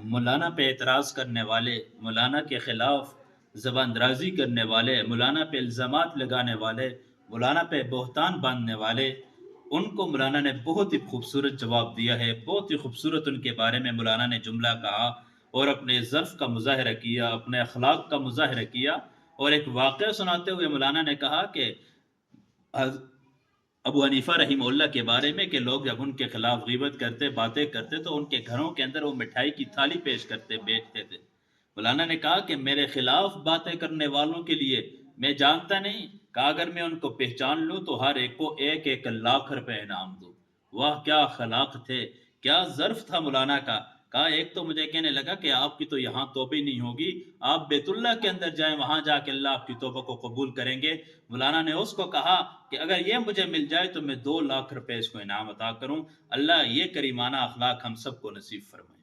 مولانا پہ اعتراض کرنے والے، مولانا کے خلاف زبان درازی کرنے والے، مولانا پہ الزامات لگانے والے، مولانا پہ بہتان باندھنے والے، ان کو مولانا نے بہت ہی خوبصورت جواب دیا ہے، بہت ہی خوبصورت ان کے بارے میں مولانا نے جملہ کہا اور اپنے ظرف کا مظاہرہ کیا، اپنے اخلاق کا مظاہرہ کیا، اور ایک واقعہ سناتے ہوئے مولانا نے کہا کہ ابو حنیفہ رحمہ اللہ کے بارے میں کہ لوگ جب ان کے خلاف غیبت کرتے، باتیں کرتے تو ان کے گھروں کے اندر وہ مٹھائی کی تھالی پیش کرتے، بیچتے تھے۔ مولانا نے کہا کہ میرے خلاف باتیں کرنے والوں کے لیے میں جانتا نہیں کہ اگر میں ان کو پہچان لوں تو ہر ایک کو 1,1,00,000 روپے انعام دوں۔ واہ کیا اخلاق تھے، کیا ظرف تھا مولانا کا! کہا ایک تو مجھے کہنے لگا کہ آپ کی تو یہاں توبہ نہیں ہوگی، آپ بیت اللہ کے اندر جائیں، وہاں جا کے اللہ آپ کی توبہ کو قبول کریں گے۔ مولانا نے اس کو کہا کہ اگر یہ مجھے مل جائے تو میں 2,00,000 روپے اس کو انعام عطا کروں۔ اللہ یہ کریمانہ اخلاق ہم سب کو نصیب فرمائے۔